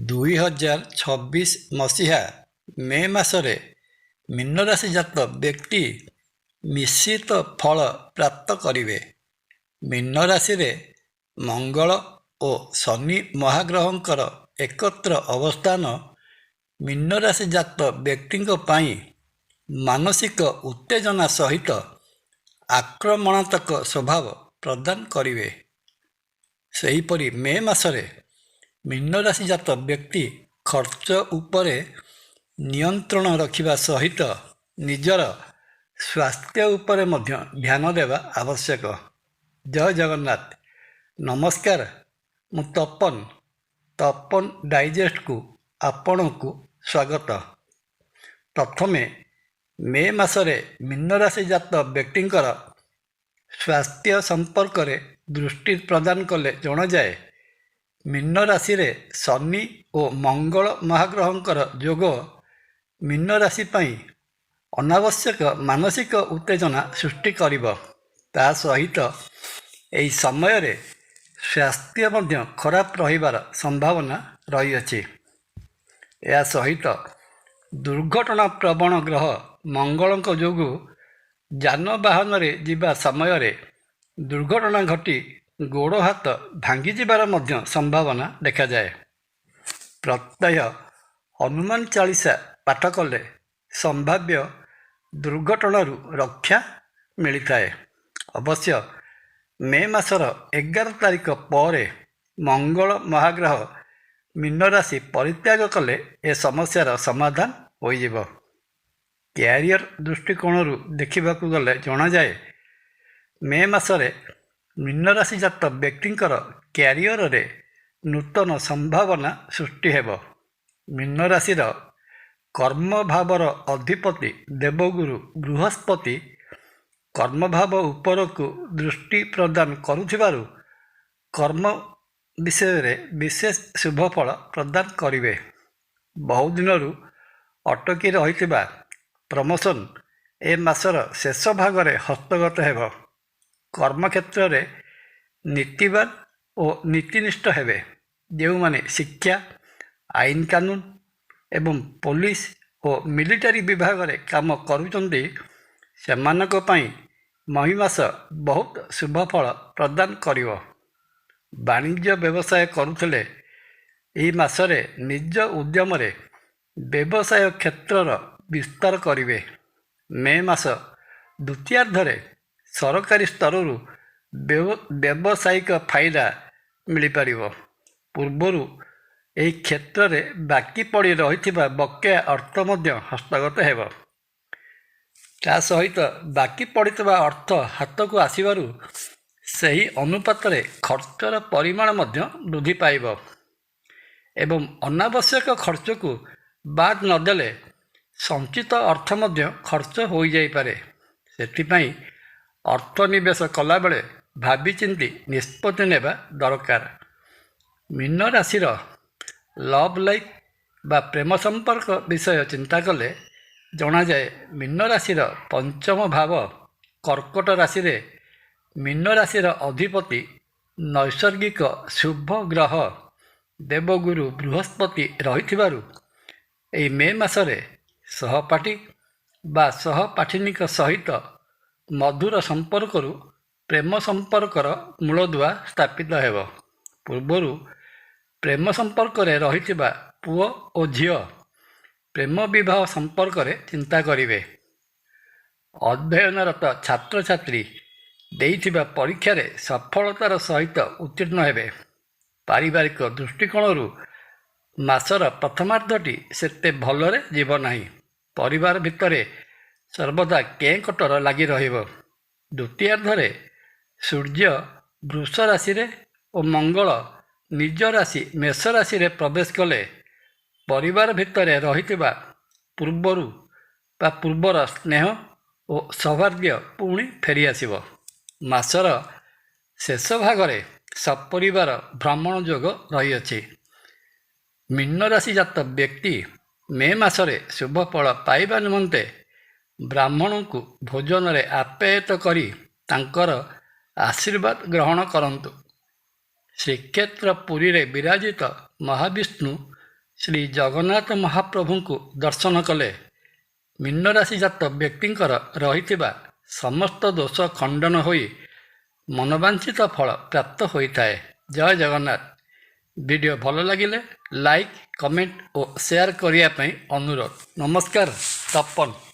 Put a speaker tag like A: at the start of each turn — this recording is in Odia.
A: 2026 ମେ ମାସରେ ମୀନ ରାଶି ଜାତ ବ୍ୟକ୍ତି ମିଶ୍ରିତ ଫଳ ପ୍ରାପ୍ତ କରିବେ। ମୀନ ରାଶିରେ ମଙ୍ଗଳ ଓ ଶନି ମହାଗ୍ରହଙ୍କର ଏକତ୍ର ଅବସ୍ଥାନ ମୀନ ରାଶି ଜାତ ବ୍ୟକ୍ତିଙ୍କ ପାଇଁ ମାନସିକ ଉତ୍ତେଜନା ସହିତ ଆକ୍ରମଣାତ୍ମକ ସ୍ୱଭାବ ପ୍ରଦାନ କରିବେ। ସେହିପରି ମେ ମାସରେ ମୀନ ରାଶି ଜାତ ବ୍ୟକ୍ତି ଖର୍ଚ୍ଚ ଉପରେ ନିୟନ୍ତ୍ରଣ ରଖିବା ସହିତ ନିଜର ସ୍ୱାସ୍ଥ୍ୟ ଉପରେ ମଧ୍ୟ ଧ୍ୟାନ ଦେବା ଆବଶ୍ୟକ। ଜୟ ଜଗନ୍ନାଥ। ନମସ୍କାର, ମୁଁ ତପନ ଡାଇଜେଷ୍ଟକୁ ଆପଣଙ୍କୁ ସ୍ୱାଗତ। ପ୍ରଥମେ ମେ ମାସରେ ମୀନ ରାଶି ଜାତ ବ୍ୟକ୍ତିଙ୍କର ସ୍ୱାସ୍ଥ୍ୟ ସମ୍ପର୍କରେ ଦୃଷ୍ଟି ପ୍ରଦାନ କଲେ ଜଣାଯାଏ। ମୀନ ରାଶିରେ ଶନି ଓ ମଙ୍ଗଳ ମହାଗ୍ରହଙ୍କର ଯୋଗ ମୀନ ରାଶି ପାଇଁ ଅନାବଶ୍ୟକ ମାନସିକ ଉତ୍ତେଜନା ସୃଷ୍ଟି କରିବ। ତା ସହିତ ଏହି ସମୟରେ ସ୍ୱାସ୍ଥ୍ୟ ମଧ୍ୟ ଖରାପ ରହିବାର ସମ୍ଭାବନା ରହିଅଛି। ଏହା ସହିତ ଦୁର୍ଘଟଣା ପ୍ରବଣ ଗ୍ରହ ମଙ୍ଗଳଙ୍କ ଯୋଗୁଁ ଯାନବାହନରେ ଯିବା ସମୟରେ ଦୁର୍ଘଟଣା ଘଟି ଗୋଡ଼ ହାତ ଭାଙ୍ଗିଯିବାର ମଧ୍ୟ ସମ୍ଭାବନା ଦେଖାଯାଏ। ପ୍ରତ୍ୟହ ହନୁମାନ ଚାଳିଶା ପାଠ କଲେ ସମ୍ଭାବ୍ୟ ଦୁର୍ଘଟଣାରୁ ରକ୍ଷା ମିଳିଥାଏ। ଅବଶ୍ୟ ମେ ମାସର 11 ତାରିଖ ପରେ ମଙ୍ଗଳ ମହାଗ୍ରହ ମୀନ ରାଶି ପରିତ୍ୟାଗ କଲେ ଏ ସମସ୍ୟାର ସମାଧାନ ହୋଇଯିବ। କ୍ୟାରିୟର ଦୃଷ୍ଟିକୋଣରୁ ଦେଖିବାକୁ ଗଲେ ଜଣାଯାଏ, ମେ ମାସରେ ମୀନ ରାଶି ଜାତ ବ୍ୟକ୍ତିଙ୍କର କ୍ୟାରିୟରରେ ନୂତନ ସମ୍ଭାବନା ସୃଷ୍ଟି ହେବ। ମୀନ ରାଶିର କର୍ମଭାବର ଅଧିପତି ଦେବଗୁରୁ ବୃହସ୍ପତି କର୍ମଭାବ ଉପରକୁ ଦୃଷ୍ଟି ପ୍ରଦାନ କରୁଥିବାରୁ କର୍ମ ବିଷୟରେ ବିଶେଷ ଶୁଭଫଳ ପ୍ରଦାନ କରିବେ। ବହୁଦିନରୁ ଅଟକି ରହିଥିବା ପ୍ରମୋସନ୍ ଏ ମାସର ଶେଷ ଭାଗରେ ହସ୍ତଗତ ହେବ। କର୍ମକ୍ଷେତ୍ରରେ ନୀତିବାନ ଓ ନୀତିନିଷ୍ଠ ହେବେ। ଯେଉଁମାନେ ଶିକ୍ଷା, ଆଇନ କାନୁନ ଏବଂ ପୋଲିସ ଓ ମିଲିଟାରୀ ବିଭାଗରେ କାମ କରୁଛନ୍ତି, ସେମାନଙ୍କ ପାଇଁ ମଇ ମାସ ବହୁତ ଶୁଭଫଳ ପ୍ରଦାନ କରିବ। ବାଣିଜ୍ୟ ବ୍ୟବସାୟ କରୁଥିଲେ ଏହି ମାସରେ ନିଜ ଉଦ୍ୟମରେ ବ୍ୟବସାୟ କ୍ଷେତ୍ରର ବିସ୍ତାର କରିବେ। ମେ ମାସ ଦ୍ୱିତୀୟାର୍ଦ୍ଧରେ ସରକାରୀ ସ୍ତରରୁ ବ୍ୟବସାୟିକ ଫାଇଦା ମିଳିପାରିବ। ପୂର୍ବରୁ ଏହି କ୍ଷେତ୍ରରେ ବାକି ପଡ଼ି ରହିଥିବା ବକେୟା ଅର୍ଥ ମଧ୍ୟ ହସ୍ତଗତ ହେବ। ତା ସହିତ ବାକି ପଡ଼ିଥିବା ଅର୍ଥ ହାତକୁ ଆସିବାରୁ ସେହି ଅନୁପାତରେ ଖର୍ଚ୍ଚର ପରିମାଣ ମଧ୍ୟ ବୃଦ୍ଧି ପାଇବ ଏବଂ ଅନାବଶ୍ୟକ ଖର୍ଚ୍ଚକୁ ବାଦ ନଦେଲେ ସଞ୍ଚିତ ଅର୍ଥ ମଧ୍ୟ ଖର୍ଚ୍ଚ ହୋଇଯାଇପାରେ। ସେଥିପାଇଁ ଅର୍ଥ ନିବେଶ କଲାବେଳେ ଭାବିଚିନ୍ତି ନିଷ୍ପତ୍ତି ନେବା ଦରକାର। ମୀନ ରାଶିର ଲଭ୍ ଲାଇଫ୍ ବା ପ୍ରେମ ସମ୍ପର୍କ ବିଷୟ ଚିନ୍ତା କଲେ ଜଣାଯାଏ, ମୀନ ରାଶିର ପଞ୍ଚମ ଭାବ କର୍କଟ ରାଶିରେ ମୀନ ରାଶିର ଅଧିପତି ନୈସର୍ଗିକ ଶୁଭ ଗ୍ରହ ଦେବଗୁରୁ ବୃହସ୍ପତି ରହିଥିବାରୁ ଏହି ମେ ମାସରେ ସହପାଠୀ ବା ସହପାଠିନୀଙ୍କ ସହିତ ମଧୁର ସମ୍ପର୍କରୁ ପ୍ରେମ ସମ୍ପର୍କର ମୂଳଦୁଆ ସ୍ଥାପିତ ହେବ। ପୂର୍ବରୁ ପ୍ରେମ ସମ୍ପର୍କରେ ରହିଥିବା ପୁଅ ଓ ଝିଅ ପ୍ରେମ ବିବାହ ସମ୍ପର୍କରେ ଚିନ୍ତା କରିବେ। ଅଧ୍ୟୟନରତ ଛାତ୍ରଛାତ୍ରୀ ଦେଇଥିବା ପରୀକ୍ଷାରେ ସଫଳତାର ସହିତ ଉତ୍ତୀର୍ଣ୍ଣ ହେବେ। ପାରିବାରିକ ଦୃଷ୍ଟିକୋଣରୁ ମାସର ପ୍ରଥମାର୍ଦ୍ଧଟି ସେତେ ଭଲରେ ଯିବ ନାହିଁ। ପରିବାର ଭିତରେ ସର୍ବଦା କେଁ-କଟର ଲାଗି ରହିବ। ଦ୍ୱିତୀୟାର୍ଦ୍ଧରେ ସୂର୍ଯ୍ୟ ବୃଷ ରାଶିରେ ଓ ମଙ୍ଗଳ ନିଜ ରାଶି ମେଷ ରାଶିରେ ପ୍ରବେଶ କଲେ ପରିବାର ଭିତରେ ରହିଥିବା ପୂର୍ବର ସ୍ନେହ ଓ ସୌହାର୍ଦ୍ଦ୍ୟ ପୁଣି ଫେରିଆସିବ। ମାସର ଶେଷ ଭାଗରେ ସପରିବାର ଭ୍ରମଣ ଯୋଗ ରହିଅଛି। ମୀନ ରାଶି ଜାତ ବ୍ୟକ୍ତି ମେ ମାସରେ ଶୁଭଫଳ ପାଇବା ନିମନ୍ତେ ବ୍ରାହ୍ମଣଙ୍କୁ ଭୋଜନରେ ଆପ୍ୟାୟିତ କରି ତାଙ୍କର ଆଶୀର୍ବାଦ ଗ୍ରହଣ କରନ୍ତୁ। ଶ୍ରୀକ୍ଷେତ୍ର ପୁରୀରେ ବିରାଜିତ ମହାବିଷ୍ଣୁ ଶ୍ରୀ ଜଗନ୍ନାଥ ମହାପ୍ରଭୁଙ୍କୁ ଦର୍ଶନ କଲେ ମୀନ ରାଶିଜାତ ବ୍ୟକ୍ତିଙ୍କର ରହିଥିବା ସମସ୍ତ ଦୋଷ ଖଣ୍ଡନ ହୋଇ ମନବାଞ୍ଛିତ ଫଳ ପ୍ରାପ୍ତ ହୋଇଥାଏ। ଜୟ ଜଗନ୍ନାଥ। ଭିଡ଼ିଓ ଭଲ ଲାଗିଲେ ଲାଇକ୍, କମେଣ୍ଟ ଓ ସେୟାର କରିବା ପାଇଁ ଅନୁରୋଧ। ନମସ୍କାର। ତପନ।